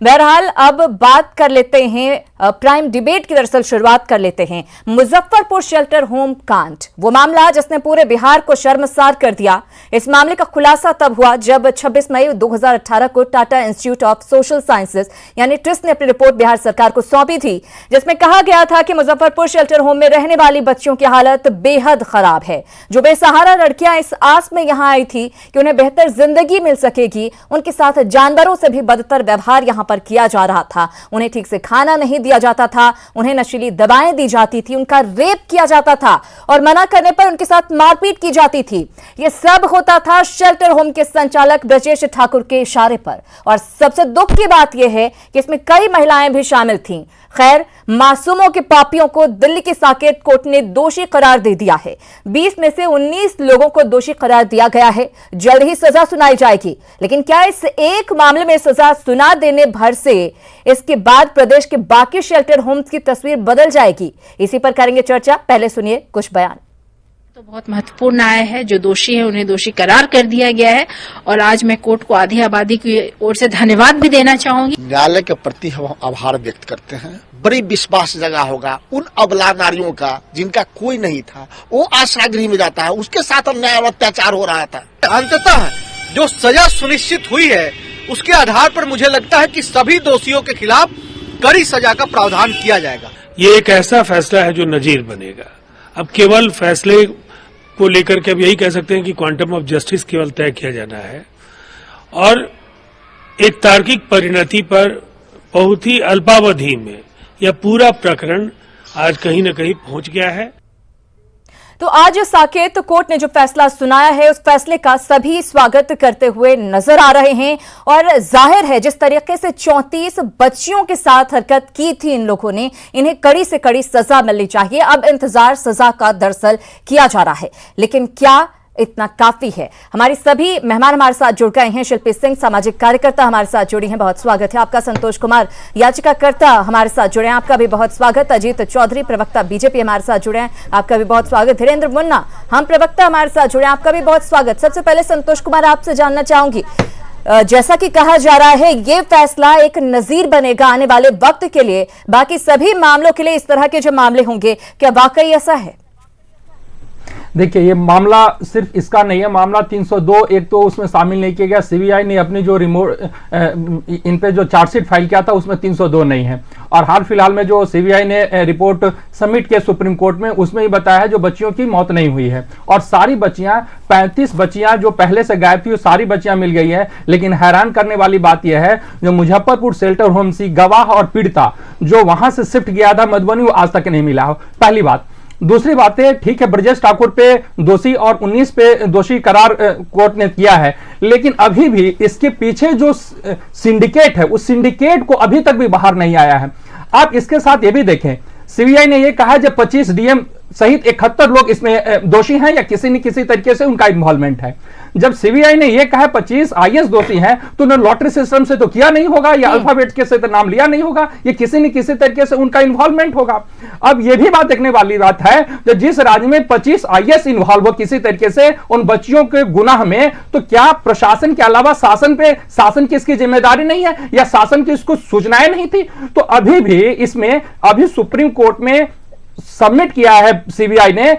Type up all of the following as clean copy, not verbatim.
बहरहाल अब बात कर लेते हैं प्राइम डिबेट की दरअसल शुरुआत कर लेते हैं मुजफ्फरपुर शेल्टर होम कांड। वो मामला जिसने पूरे बिहार को शर्मसार कर दिया। इस मामले का खुलासा तब हुआ जब 26 मई 2018 को Tata institute of social sciences यानी ट्रिस्ट ने अपनी रिपोर्ट बिहार सरकार को सौंपी थी, जिसमें कहा गया था कि मुजफ्फरपुर शेल्टर होम में रहने वाली बच्चियों की हालत बेहद खराब है। जो बेसहारा लड़कियां इस आस में यहां आई थी कि उन्हें बेहतर जिंदगी मिल सकेगी, उनके साथ जानवरों से भी बदतर व्यवहार यहां पर किया जा रहा था। उन्हें ठीक से खाना नहीं दिया जाता था, उन्हें नशीली दवाएं दी जाती थी, उनका रेप किया जाता था और मना करने पर उनके साथ मारपीट की जाती थी। यह सब होता था शेल्टर होम के संचालक ब्रजेश ठाकुर के इशारे पर। और सबसे दुख की बात यह है कि इसमें कई महिलाएं भी शामिल थीं। खैर, मासूमों के पापियों को दिल्ली की साकेत कोर्ट ने दोषी करार दे दिया है। 20 में से 19 लोगों को दोषी करार दिया गया है। जल्द ही सजा सुनाई जाएगी। लेकिन क्या इस एक मामले में सजा सुना देने भर से इसके बाद प्रदेश के बाकी शेल्टर होम्स की तस्वीर बदल जाएगी? इसी पर करेंगे चर्चा। पहले सुनिए कुछ बयान। तो बहुत महत्वपूर्ण आया है, जो दोषी है उन्हें दोषी करार कर दिया गया है और आज मैं कोर्ट को आधी आबादी की ओर से धन्यवाद भी देना चाहूंगी। न्यायालय के प्रति हम आभार व्यक्त करते हैं। बड़ी विश्वास जगा होगा उन अबला नारियों का जिनका कोई नहीं था, वो आश्रय गृह में जाता है, उसके साथ अन्याय और अत्याचार हो रहा था। अंततः जो सजा सुनिश्चित हुई है उसके आधार पर मुझे लगता है कि सभी दोषियों के खिलाफ कड़ी सजा का प्रावधान किया जाएगा। ये एक ऐसा फैसला है जो नजीर बनेगा। अब केवल फैसले को लेकर के अब यही कह सकते हैं कि क्वांटम ऑफ जस्टिस केवल तय किया जाना है और एक तार्किक परिणति पर बहुत ही अल्पावधि में यह पूरा प्रकरण आज कहीं न कहीं पहुंच गया है। तो आज साकेत कोर्ट ने जो फैसला सुनाया है, उस फैसले का सभी स्वागत करते हुए नजर आ रहे हैं और जाहिर है जिस तरीके से 34 बच्चियों के साथ हरकत की थी इन लोगों ने, इन्हें कड़ी से कड़ी सजा मिलनी चाहिए। अब इंतजार सजा का दरअसल किया जा रहा है, लेकिन क्या इतना काफी है? हमारी सभी मेहमान हमारे साथ जुड़ गए हैं। शिल्पी सिंह सामाजिक कार्यकर्ता हमारे साथ जुड़ी हैं, बहुत स्वागत है आपका। संतोष कुमार याचिकाकर्ता हमारे साथ जुड़े हैं, आपका भी बहुत स्वागत। अजीत चौधरी प्रवक्ता बीजेपी हमारे साथ जुड़े हैं, आपका भी बहुत स्वागत। धीरेन्द्र मुन्ना हम प्रवक्ता हमारे साथ जुड़े हैं, आपका भी बहुत स्वागत। सबसे पहले संतोष कुमार आपसे जानना चाहूंगी, जैसा कि कहा जा रहा है ये फैसला एक नजीर बनेगा आने वाले वक्त के लिए, बाकी सभी मामलों के लिए इस तरह के जो मामले होंगे, क्या वाकई ऐसा है? देखिए, ये मामला सिर्फ इसका नहीं है। मामला 302 एक तो उसमें शामिल नहीं किया गया। सीबीआई ने अपनी जो इन पे जो चार्जशीट फाइल किया था उसमें 302 नहीं है। और हाल फिलहाल में जो सीबीआई ने रिपोर्ट सबमिट किया सुप्रीम कोर्ट में, उसमें ही बताया है जो बच्चियों की मौत नहीं हुई है। और सारी बच्चियां 35 बच्चियां जो पहले से गायब थी वो सारी बच्चियां मिल गई है। लेकिन हैरान करने वाली बात यह है, जो मुजफ्फरपुर शेल्टर होम सी गवाह और पीड़िता जो वहां से शिफ्ट किया था मधुबनी, वो आज तक नहीं मिला हो। पहली बात। दूसरी बात है, ठीक है ब्रजेश ठाकुर पे दोषी और 19 पे दोषी करार कोर्ट ने किया है, लेकिन अभी भी इसके पीछे जो सिंडिकेट है उस सिंडिकेट को अभी तक भी बाहर नहीं आया है। आप इसके साथ ये भी देखें, सीबीआई ने ये कहा जब 25 डीएम सहित 71 लोग इसमें दोषी हैं या किसी न किसी तरीके से उनका इन्वॉल्वमेंट है। जब सीबीआई ने यह कहा 25 आईएएस दोषी हैं, तो उन्होंने लॉटरी सिस्टम से तो किया नहीं होगा या अल्फाबेट के से तो नाम लिया नहीं होगा, ये किसी न किसी तरीके से उनका इन्वॉल्वमेंट होगा। अब यह भी बात देखने वाली बात है, जो जिस राज्य में 25 आईएएस इन्वॉल्व हो किसी तरीके से उन बच्चियों के गुनाह में, तो क्या प्रशासन के अलावा शासन की इसकी जिम्मेदारी नहीं है या शासन की इसको सूचनाएं नहीं थी? तो अभी भी इसमें अभी सुप्रीम कोर्ट में सबमिट किया है सीबीआई ने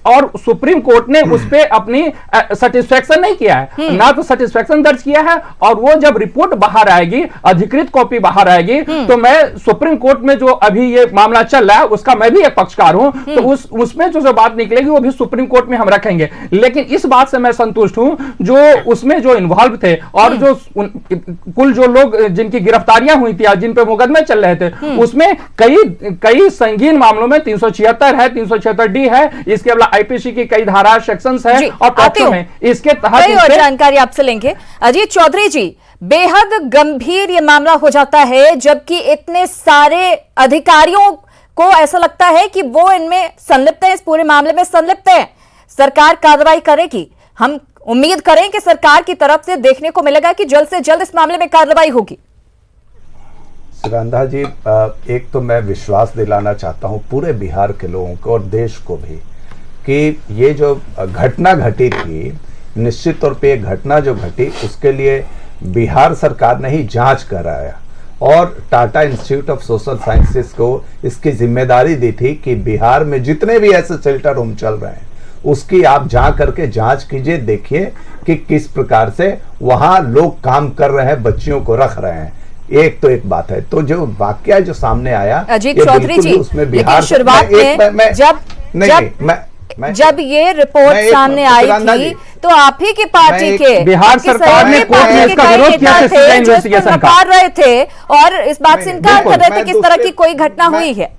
और सुप्रीम कोर्ट ने उस पे अपनी सेटिस्फेक्शन नहीं किया है, ना तो सेटिस्फेक्शन दर्ज किया है। और वो जब रिपोर्ट बाहर आएगी, अधिकृत कॉपी बाहर आएगी, तो मैं सुप्रीम कोर्ट में जो अभी ये मामला चल रहा है उसका मैं भी एक पक्षकार हूं, तो उसमें जो बात निकलेगी वो भी सुप्रीम कोर्ट में हम रखेंगे। लेकिन इस बात से मैं संतुष्ट हूं जो उसमें जो इन्वॉल्व थे और जो कुल जो लोग जिनकी गिरफ्तारियां हुई थी, जिन पे मुकदमे चल रहे थे, उसमें कई संगीन मामलों में 376 है, 376D है, इसके अलावा आईपीसी की कई धारा सेक्शंस है और पॉक्सो में इसके तहत कई और जानकारी आपसे लेंगे। अजीत चौधरी जी, बेहद गंभीर ये मामला हो जाता है जबकि इतने सारे अधिकारियों को ऐसा लगता है कि वो इनमें संलिप्त है, इस पूरे मामले में संलिप्त है। सरकार कार्रवाई करेगी, हम उम्मीद करें कि सरकार की तरफ से देखने को मिलेगा कि जल्द से जल्द इस मामले में कार्रवाई होगी। सुगंधा जी, एक तो मैं विश्वास दिलाना चाहता हूं पूरे बिहार के लोगों को और देश को भी कि ये जो घटना घटी थी, निश्चित तौर पे ये घटना जो घटी उसके लिए बिहार सरकार ने ही जांच कराया और Tata institute of social sciences को इसकी जिम्मेदारी दी थी कि बिहार में जितने भी ऐसे शेल्टर होम चल रहे हैं उसकी आप जा करके जांच कीजिए, देखिए कि किस प्रकार से वहां लोग काम कर रहे हैं, बच्चियों को रख रहे हैं। एक तो एक बात है, तो जो वाकया जो सामने आया अजीत चौधरी जी, उसमें बिहार शुरुआत में जब ये रिपोर्ट सामने आई थी तो आप ही की पार्टी के बिहार सरकार ने कोर्ट में इसका विरोध किया था, इन्वेस्टिगेशन नकार रहे थे और इस बात से इनकार कर रहे थे कि इस तरह की कोई घटना हुई है।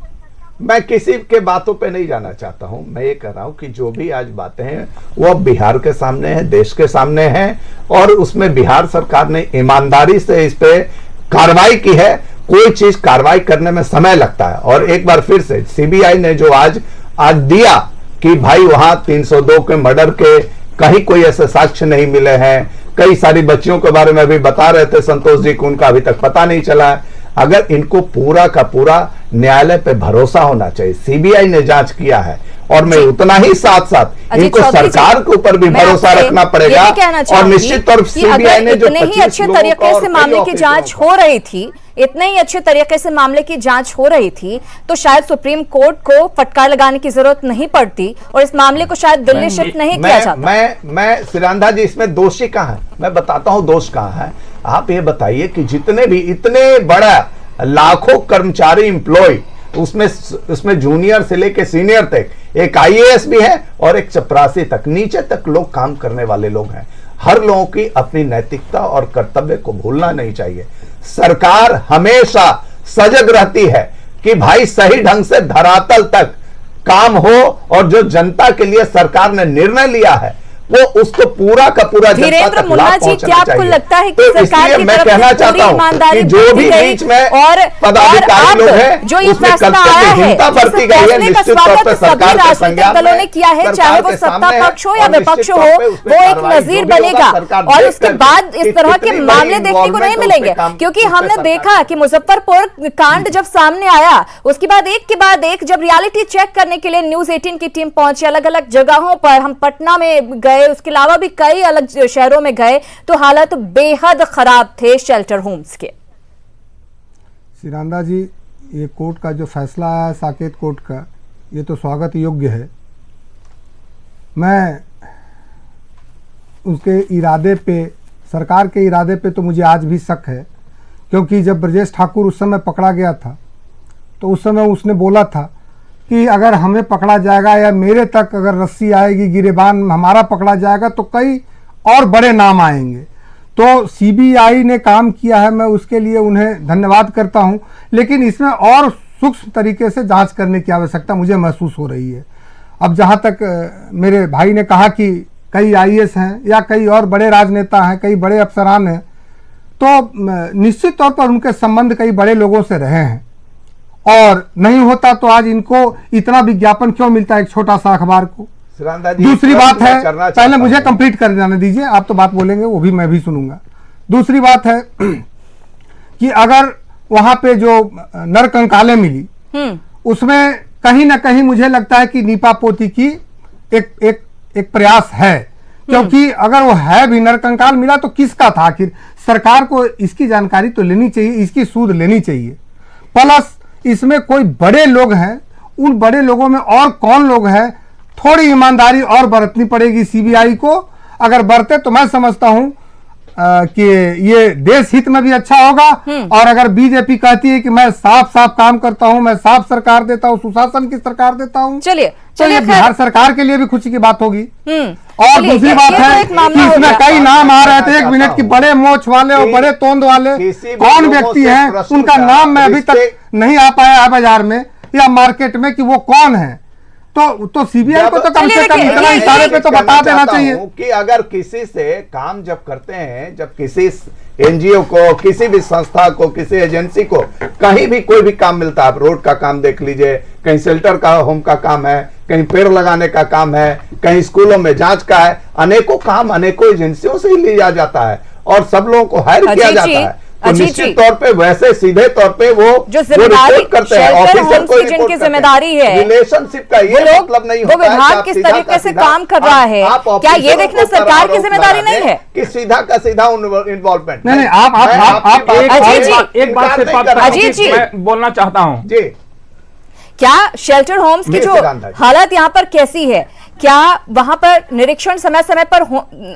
मैं किसी के बातों पे नहीं जाना चाहता हूं, मैं ये कह रहा हूं कि जो भी आज बातें हैं वो बिहार के सामने है, देश के सामने है, और उसमें बिहार सरकार ने ईमानदारी से इस पे कार्रवाई की है। कोई चीज कार्रवाई करने में समय लगता है, और एक बार फिर से सीबीआई ने जो आज दिया कि भाई वहां 302 के मर्डर के कहीं कोई ऐसे साक्ष्य नहीं मिले हैं, कई सारी बच्चियों के बारे में भी बता रहे थे संतोष जी को, उनका अभी तक पता नहीं चला है। अगर इनको पूरा का पूरा न्यायालय पे भरोसा होना चाहिए, सीबीआई ने जांच किया है, और मैं उतना ही साथ साथ इनको सरकार के ऊपर भी भरोसा रखना पड़ेगा, और निश्चित तौर पर सीबीआई ने जो इतने ही अच्छे तरीके से मामले की जांच हो रही थी, इतने ही अच्छे तरीके से मामले की जांच हो रही थी, तो शायद सुप्रीम कोर्ट को फटकार लगाने की जरूरत नहीं पड़ती और इस मामले को शायद दिल्ली शिफ्ट नहीं किया जाता। मैं श्रीरांधा जी, इसमें दोषी कहां है, मैं बताता हूं दोष कहां है। आप ये बताइए कि जितने भी इतने बड़ा लाखों कर्मचारी एम्प्लॉय, उसमें जूनियर से लेके सीनियर तक, एक आईएएस भी है और एक चपरासी तक, नीचे तक लोग काम करने वाले लोग हैं। हर लोगों की अपनी नैतिकता और कर्तव्य को भूलना नहीं चाहिए। सरकार हमेशा सजग रहती है कि भाई सही ढंग से धरातल तक काम हो, और जो जनता के लिए सरकार ने निर्णय लिया है वो उसको पूरा का पूरा जनता तक लाभ पहुंचाना चाहिए। आपको लगता है कि तो सरकार की मैं कहना चाहता हूं कि जो भी बीच में पदाधिकारी लोग हैं जो ये फैसला आया है, बरती गई है, निश्चित तौर पर सरकार के संज्ञान दलों ने किया है, चाहे वो सत्ता पक्ष हो या विपक्ष हो, वो एक नजीर बनेगा और उसके बाद इस तरह के मामले देखने को नहीं मिलेंगे। क्योंकि हमने देखा कि मुजफ्फरपुर कांड जब सामने आया, उसके बाद एक जब रियलिटी चेक करने के लिए न्यूज 18 की टीम पहुंची अलग अलग जगहों पर, हम पटना में गए, उसके अलावा भी कई अलग शहरों में गए, तो हालात बेहद खराब थे शेल्टर होम्स के। श्रीरांधा जी, ये कोर्ट का जो फैसला है साकेत कोर्ट का, ये तो स्वागत योग्य है। मैं उसके इरादे पे, सरकार के इरादे पे तो मुझे आज भी शक है, क्योंकि जब ब्रजेश ठाकुर उस समय पकड़ा गया था तो उस समय उसने बोला था कि अगर हमें पकड़ा जाएगा या मेरे तक अगर रस्सी आएगी, गिरेबान हमारा पकड़ा जाएगा, तो कई और बड़े नाम आएंगे। तो सीबीआई ने काम किया है, मैं उसके लिए उन्हें धन्यवाद करता हूं, लेकिन इसमें और सूक्ष्म तरीके से जांच करने की आवश्यकता मुझे महसूस हो रही है। अब जहां तक मेरे भाई ने कहा कि कई आईएएस हैं या कई और बड़े राजनेता हैं, कई बड़े अफसरान हैं, तो निश्चित तौर पर उनके संबंध कई बड़े लोगों से रहे हैं, और नहीं होता तो आज इनको इतना विज्ञापन क्यों मिलता है एक छोटा सा अखबार को। दूसरी बात है, पहले मुझे कंप्लीट कर जाने दीजिए, आप तो बात बोलेंगे वो भी मैं भी सुनूंगा। दूसरी बात है कि अगर वहां पे जो नरकंकालें मिली उसमें कहीं ना कहीं मुझे लगता है कि नीपा पोती की एक प्रयास है, क्योंकि अगर वो है भी, नरकंकाल मिला तो किसका था आखिर, सरकार को इसकी जानकारी तो लेनी चाहिए, इसकी सूद लेनी चाहिए। प्लस इसमें कोई बड़े लोग हैं, उन बड़े लोगों में और कौन लोग हैं, थोड़ी ईमानदारी और बरतनी पड़ेगी सीबीआई को। अगर बरते तो मैं समझता हूं कि ये देश हित में भी अच्छा होगा। और अगर बीजेपी कहती है कि मैं साफ काम करता हूं, मैं साफ सरकार देता हूं, सुशासन की सरकार देता हूं, चलिए बिहार सरकार के लिए भी खुशी की बात होगी। और दूसरी बात है कि इसमें कई नाम आ रहे थे, 1 मिनट की, बड़े मोछ वाले और बड़े तोंद वाले कौन व्यक्ति हैं, उनका नाम मैं अभी तक नहीं आ पाया है बाजार में या मार्केट में कि वो कौन है। तो सीबीआई को तो कम से कम इतना इशारे पे तो बता देना चाहिए कि अगर किसी से काम जब करते हैं, जब किसी एनजीओ को, किसी भी संस्था को, किसी एजेंसी को कहीं भी कोई भी काम मिलता है, आप रोड का काम देख लीजिए, कहीं शेल्टर का होम का काम है, कहीं पेड़ लगाने का काम है, कहीं स्कूलों में जांच का है, अनेकों काम अनेकों एजेंसियों से ही लिया जाता है और सब लोगों को हायर किया जाता है। तो अजीत निश्चित जी, तौर पे वैसे सीधे तौर पे वो जो जिम्मेदारी रिपोर्ट करते हैं, शेल्टर ऑफिसर होम्स को की रिपोर्ट जिनकी करते हैं। जिम्मेदारी है, रिलेशनशिप का वो ये लोग, मतलब नहीं वो होता है कि विभाग आप किस सीधा तरीके का से सीधा- काम कर रहा है, आप क्या ये ऑफिसरों देखना को सरकार की आरोप जिम्मेदारी लगा नहीं दें है? कि सीधा का सीधा इन्वॉल्वमेंट नहीं, आप अजीत जी, एक बात से अजीत जी, मैं बोलना चाहता हूं। जी क्या शेल्टर होम्स की मेरे जो सिद्धांत है। हालत यहाँ पर कैसी है, क्या वहां पर निरीक्षण समय समय पर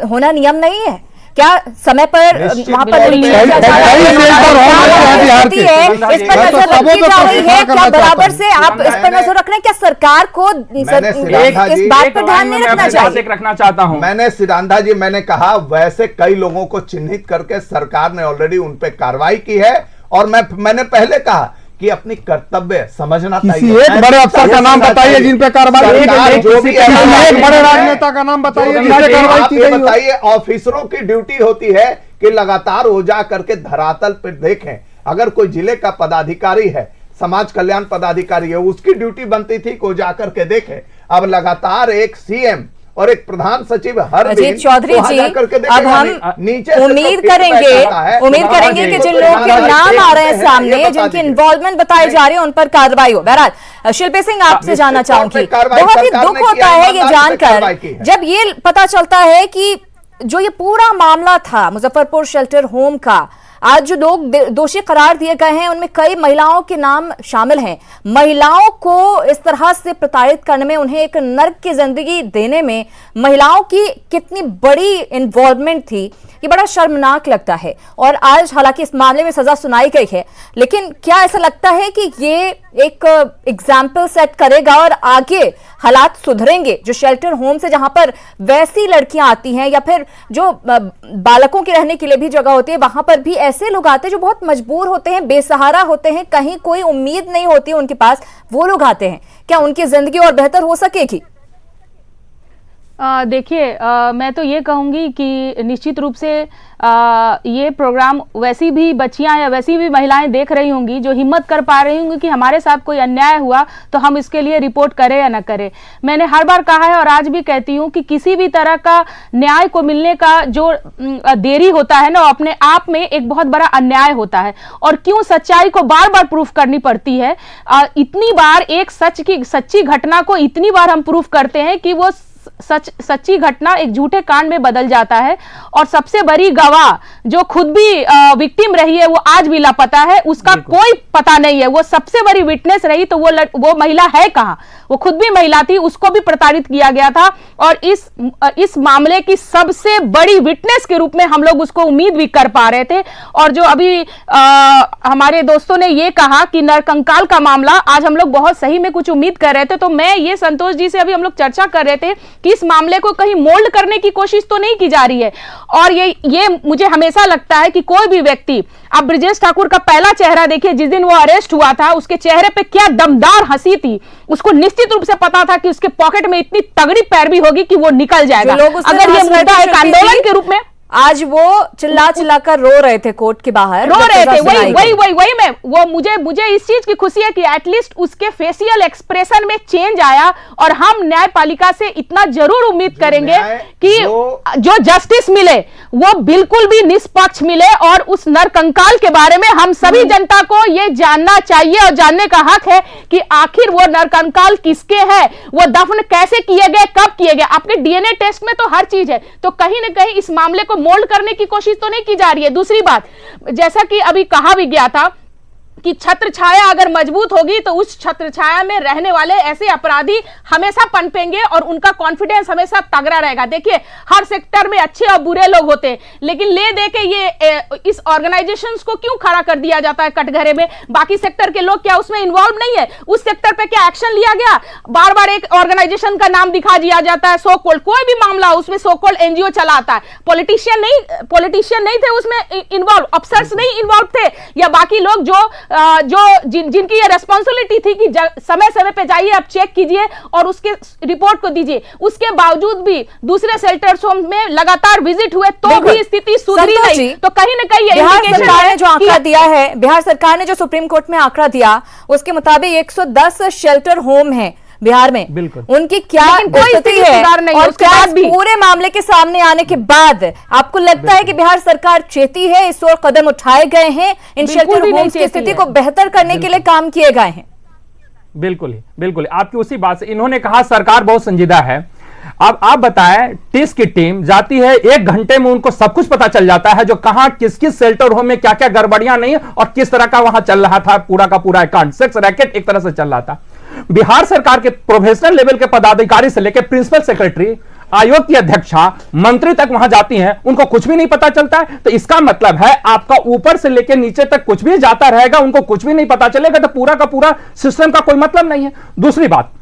होना नियम नहीं है? क्या समय पर निश्चित वहां पर बिल्कुल निरीक्षण नहीं। किया जा रहा है? कई शेल्टर होम हैं बिहार के। इस पर मैं तो नजर सबों रखी पे जा रही प्रश्न है, करना क्या बराबर चाहता से आप इस पर नजर रख रहे हैं? क्या सरकार को इस बात पर ध्यान नहीं रखना चाहिए? रखना चाहता हूं। मैंने सिद्धांता जी, मैंने कहा वैसे कई लोगों को चिन्हित करके सरकार ने ऑलरेडी उन पे कार्रवाई की है, और मैंने पहले कहा कि अपनी कर्तव्य समझना किसी चाहिए। एक बड़े अफसर का नाम बताइए जिन पे कार्रवाई की सरकार गई। जो भी किसी एक बड़े राजनेता का नाम बताइए जिन पे कार्रवाई आप की ये गई हो। बताइए, ऑफिसरों की ड्यूटी होती है कि लगातार वो जा करके धरातल पर देखें। अगर कोई जिले का पदाधिकारी है, समाज कल्याण पदाधिकारी है, उसकी ड्यूटी बनती थी कि वो जाकर के देखे। अब लगातार एक सीएम और एक प्रधान सचिव हर दिन अजीत चौधरी वहां जी, जाकर के देखेगा। अब हम नीचे से तो उम्मीद feedback करेंगे आता है। कि जिन लोगों के नाम आ रहे हैं सामने, जिनकी इन्वॉल्वमेंट बताई जा रही है, उन पर कार्रवाई हो। बहरहाल शिल्पी सिंह, आपसे जानना चाहूंगी, बहुत ही दुख होता है ये जानकर जब ये पता चलता है कि जो ये पूरा मामला था मुजफ्फरपुर शेल्टर होम का, आज जो लोग दोषी करार दिए गए हैं उनमें कई महिलाओं के नाम शामिल हैं। महिलाओं को इस तरह से प्रताड़ित करने में, उन्हें एक नर्क की जिंदगी देने में महिलाओं की कितनी बड़ी इन्वॉल्वमेंट थी, ये बड़ा शर्मनाक लगता है। और आज हालांकि इस मामले में सजा सुनाई गई है, लेकिन क्या ऐसा लगता है कि ये एक एग्जाम्पल सेट करेगा और आगे हालात सुधरेंगे? जो शेल्टर होम से जहां पर वैसी लड़कियां आती हैं, या फिर जो बालकों के रहने के लिए भी जगह होती है, वहां पर भी ऐसे लोग आते हैं जो बहुत मजबूर होते हैं, बेसहारा होते हैं, कहीं कोई उम्मीद नहीं होती उनके पास, वो लोग आते हैं। क्या उनकी जिंदगी और बेहतर हो सकेगी? देखिए, मैं तो ये कहूँगी कि निश्चित रूप से ये प्रोग्राम वैसी भी बच्चियां या वैसी भी महिलाएं देख रही होंगी जो हिम्मत कर पा रही होंगी कि हमारे साथ कोई अन्याय हुआ तो हम इसके लिए रिपोर्ट करें या ना करें। मैंने हर बार कहा है और आज भी कहती हूँ कि किसी भी तरह का न्याय को मिलने का जो देरी होता है ना, अपने आप में एक बहुत बड़ा अन्याय होता है। और क्यों सच्चाई को बार बार प्रूफ करनी पड़ती है? इतनी बार एक सच्ची घटना को इतनी बार हम प्रूफ करते हैं कि वो सच्ची घटना एक झूठे कांड में बदल जाता है। और सबसे बड़ी गवाह जो खुद भी विक्टिम रही है, वो आज भी लापता है, उसका कोई पता नहीं है। वो सबसे बड़ी विटनेस रही तो वो महिला है कहां? वो खुद भी महिला थी, उसको भी प्रताड़ित किया गया था। और इस मामले की सबसे बड़ी विटनेस के रूप में हम लोग उसको उम्मीद भी कर पा रहे थे। और जो अभी हमारे दोस्तों ने ये कहा कि नरकंकाल का मामला, आज हम लोग बहुत सही में कुछ उम्मीद कर रहे थे। तो मैं ये संतोष जी से अभी हम लोग चर्चा कर रहे थे कि इस मामले को कहीं मोल्ड करने की कोशिश तो नहीं की जा रही है। और ये मुझे हमेशा लगता है कि कोई भी व्यक्ति, आप ब्रजेश ठाकुर का पहला चेहरा देखिए, जिस दिन वो अरेस्ट हुआ था, उसके चेहरे पे क्या दमदार हंसी थी। उसको निश्चित रूप से पता था कि उसके पॉकेट में इतनी तगड़ी पैरवी होगी कि वो निकल जाएगा। अगर ये मुद्दा एक आंदोलन के रूप में, आज वो चिल्ला कर रो रहे थे कोर्ट के बाहर, रो रहे थे। वही मैं वो मुझे इस चीज की खुशी है कि एटलीस्ट उसके फेशियल एक्सप्रेशन में चेंज आया। और हम न्यायपालिका से इतना जरूर उम्मीद करेंगे कि जो जस्टिस मिले वो बिल्कुल भी निष्पक्ष मिले। और उस नरकंकाल के बारे में हम सभी जनता को ये जानना चाहिए और जानने का हक है कि आखिर वो नरकंकाल किसके है, वो दफन कैसे किए गए, कब किए गए। आपके डीएनए टेस्ट में तो हर चीज है। तो कहीं ना कहीं इस मामले को मोल्ड करने की कोशिश तो नहीं की जा रही है। दूसरी बात, जैसा कि अभी कहा भी गया था कि छत्र छाया अगर मजबूत होगी तो उस छत्र छाया में रहने वाले ऐसे अपराधी हमेशा पनपेंगे और उनका कॉन्फिडेंस हमेशा तगड़ा रहेगा। देखिए, हर सेक्टर में अच्छे और बुरे लोग होते हैं, लेकिन ले दे के ये इस ऑर्गेनाइजेशंस को क्यों खड़ा कर दिया जाता है कटघरे में? बाकी सेक्टर के लोग क्या उसमें इन्वॉल्व नहीं है? उस सेक्टर पे क्या एक्शन लिया गया? बार बार एक ऑर्गेनाइजेशन का नाम दिखा दिया जाता है, सो कॉल्ड कोई भी मामला उसमें सो कॉल्ड एनजीओ चलाता है। पॉलिटिशियन नहीं थे उसमें इन्वॉल्व, अफसर्स नहीं इन्वॉल्व थे, या बाकी लोग जिनकी ये रेस्पॉन्सिबिलिटी थी कि समय समय पे जाइए, आप चेक कीजिए और उसके रिपोर्ट को दीजिए। उसके बावजूद भी दूसरे शेल्टर्स होम में लगातार विजिट हुए तो भी स्थिति सुधरी नहीं। तो कहीं ना कहीं बिहार सरकार ने जो आंकड़ा दिया है, बिहार सरकार ने जो सुप्रीम कोर्ट में आंकड़ा दिया, उसके मुताबिक 110 शेल्टर होम है बिहार में, बिल्कुल। उनकी क्या लेकिन कोई स्थिति स्थिति है सुधार नहीं है, और उसके क्या बाद इस भी पूरे मामले के सामने आने के बाद आपको लगता है कि बिहार सरकार चेती है, इस ओर कदम उठाए गए हैं, इन बिल्कुल शेल्टर भी नहीं होम्स की चेती स्थिति है। को बेहतर करने के लिए काम किए गए हैं? बिल्कुल ही, बिल्कुल आपकी उसी बात से इन्होंने कहा सरकार बहुत संजीदा है। अब आप बताएं, टिस की टीम जाती है, 1 घंटे में उनको सब कुछ पता चल जाता है, जो कहां किस किस शेल्टर होम में क्या क्या गड़बड़ियां नहीं और किस तरह का वहां चल रहा था, पूरा का पूरा अकाउंट सेक्स रैकेट एक तरह से चल रहा था। बिहार सरकार के प्रोफेशनल लेवल के पदाधिकारी से लेकर प्रिंसिपल सेक्रेटरी, आयोग की अध्यक्षा, मंत्री तक वहां जाती हैं, उनको कुछ भी नहीं पता चलता है। तो इसका मतलब है आपका ऊपर से लेकर नीचे तक कुछ भी जाता रहेगा, उनको कुछ भी नहीं पता चलेगा, तो पूरा का पूरा सिस्टम का कोई मतलब नहीं है। दूसरी बात,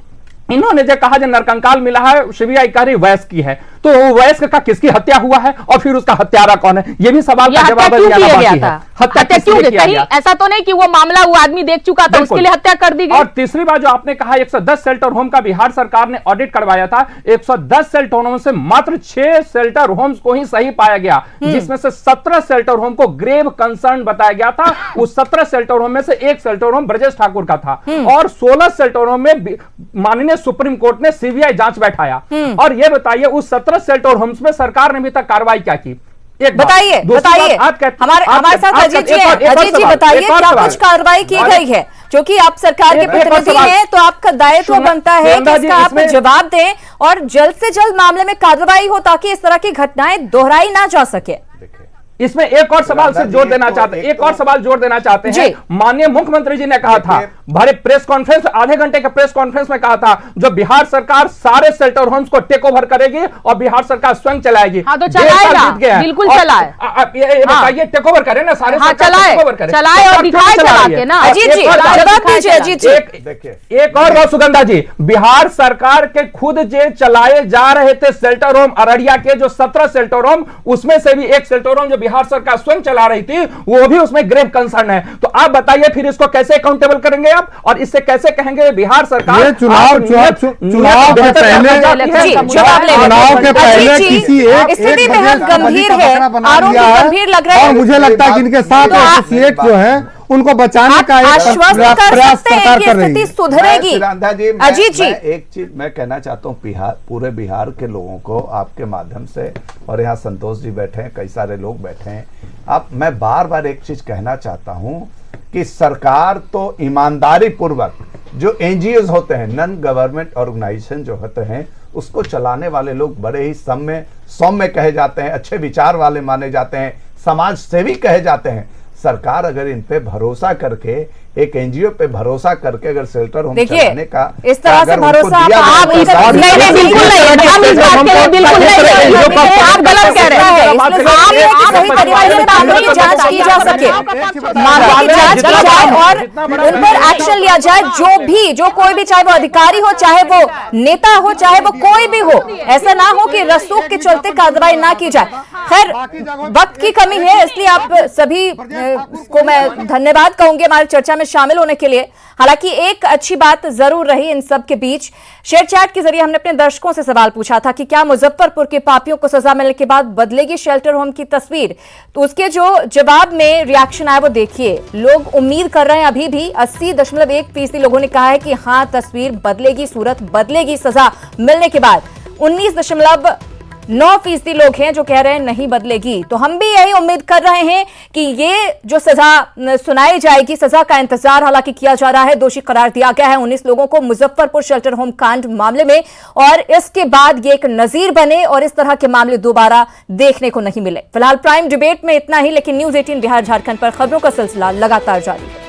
इन्होंने जो कहा जो नरकंकाल मिला है, सीबीआई कह रही वयस्क की है, तो वयस्क का किसकी हत्या हुआ है और फिर उसका हत्यारा कौन है, ये भी सवाल का जवाब दिया बाकी है। हत्या क्यों किया गया? ऐसा तो नहीं कि वो मामला वो आदमी देख चुका था, उसके लिए हत्या कर दी गई। और तीसरी बात जो आपने कहा, 110 शेल्टर होम का बिहार सरकार ने ऑडिट करवाया था, 110 शेल्टर होम से मात्र 6 शेल्टर होम्स को ही सही पाया गया, जिसमें से 17 शेल्टर होम को ग्रेव कंसर्न बताया गया था। उस 17 शेल्टर होम में से एक शेल्टर होम ब्रजेश ठाकुर का था और 16 शेल्टर होम में माननीय सुप्रीम कोर्ट ने सीबीआई जांच बैठाया। और यह बताइए उस 17 शेल्टर होम्स में सरकार ने अभी तक कार्रवाई क्या की? बताइए हमारे साथ अजीत जी हैं। अजीत जी बताइए क्या कुछ कार्रवाई की गई है? क्योंकि आप सरकार के प्रतिनिधि हैं तो आपका दायित्व बनता है कि इसका आप जवाब दें और जल्द से जल्द मामले में कार्रवाई हो, ताकि इस तरह की घटनाएं दोहराई ना जा सके। इसमें एक और सवाल से जोड़ देना चाहते हैं, एक और सवाल जोड़ देना चाहते हैं। माननीय मुख्यमंत्री जी ने कहा था, भरे प्रेस कॉन्फ्रेंस, आधे घंटे के प्रेस कॉन्फ्रेंस में कहा था, जो बिहार सरकार सारे शेल्टर होम्स को टेक ओवर करेगी और बिहार सरकार स्वयं चलाएगी। हाँ तो चलाएगा, बिल्कुल चलाए। ये बताइए, टेक ओवर करे ना सारे, चलाए और दिखाए चला के ना। अजीत जी जवाब दीजिए। अजीत जी एक और बात, सुगंधा जी, बिहार सरकार के खुद जो चलाए जा रहे थे शेल्टर होम, अररिया के जो 17 शेल्टर होम, उसमें से भी एक शेल्टर होम जो बिहार सरकार स्वयं चला रही थी, वो भी उसमें ग्रेव कंसर्न है। तो आप बताइए फिर इसको कैसे अकाउंटेबल करेंगे आप, और इससे कैसे कहेंगे बिहार सरकार चुनाव के पहले किसी एक स्थिति में हम गंभीर है, आरोप गंभीर लग रहे हैं और मुझे लगता है जिनके साथ एसोसिएट जो है उनको बचाने का आश्वस्त कर सकते हैं कि स्थिति सुधरेगी। अजीत जी, एक चीज मैं कहना चाहता हूँ पूरे बिहार के लोगों को आपके माध्यम से, और यहाँ संतोष जी बैठे हैं, कई सारे लोग बैठे हैं। मैं बार बार एक चीज कहना चाहता हूँ कि सरकार तो ईमानदारी पूर्वक जो एनजीओ होते हैं, नॉन गवर्नमेंट ऑर्गेनाइजेशन जो होते हैं, उसको चलाने वाले लोग बड़े ही सौम्य कहे जाते हैं, अच्छे विचार वाले माने जाते हैं, समाज सेवी कहे जाते हैं। सरकार अगर इन पे भरोसा करके, एक एनजीओ पे भरोसा करके अगर शेल्टर होम चलाने का इस तरह से भरोसा आप बिल्कुल नहीं, हम इस बात के लिए बिल्कुल नहीं, आप गलत कह रहे हैं। मामले की जांच की जा सके, मामले की जांच की जाए और उन पर एक्शन लिया जाए। जो कोई भी, चाहे वो अधिकारी हो, चाहे वो नेता हो, चाहे वो कोई भी हो, ऐसा ना हो कि रसूख के चलते कार्रवाई ना की जाए। खैर वक्त की कमी है, इसलिए आप सभी को मैं धन्यवाद कहूंगी हमारी चर्चा में शामिल होने के लिए। हालांकि एक अच्छी बात जरूर रही इन सब के बीच, शेयर चैट के जरिए हमने अपने दर्शकों से सवाल पूछा था कि क्या मुजफ्फरपुर के पापियों को सजा मिलने के बाद बदलेगी शेल्टर होम की तस्वीर, तो उसके जो जवाब में रिएक्शन आया वो देखिए। लोग उम्मीद कर रहे हैं, अभी भी 80.1% लोगों ने कहा है कि हाँ तस्वीर बदलेगी, सूरत बदलेगी सजा मिलने के बाद। 19.9% लोग हैं जो कह रहे हैं नहीं बदलेगी। तो हम भी यही उम्मीद कर रहे हैं कि ये जो सजा सुनाई जाएगी, सजा का इंतजार हालांकि किया जा रहा है। दोषी करार दिया गया है 19 लोगों को मुजफ्फरपुर शेल्टर होम कांड मामले में, और इसके बाद ये एक नजीर बने और इस तरह के मामले दोबारा देखने को नहीं मिले। फिलहाल प्राइम डिबेट में इतना ही, लेकिन न्यूज 18 बिहार झारखंड पर खबरों का सिलसिला लगातार जारी है।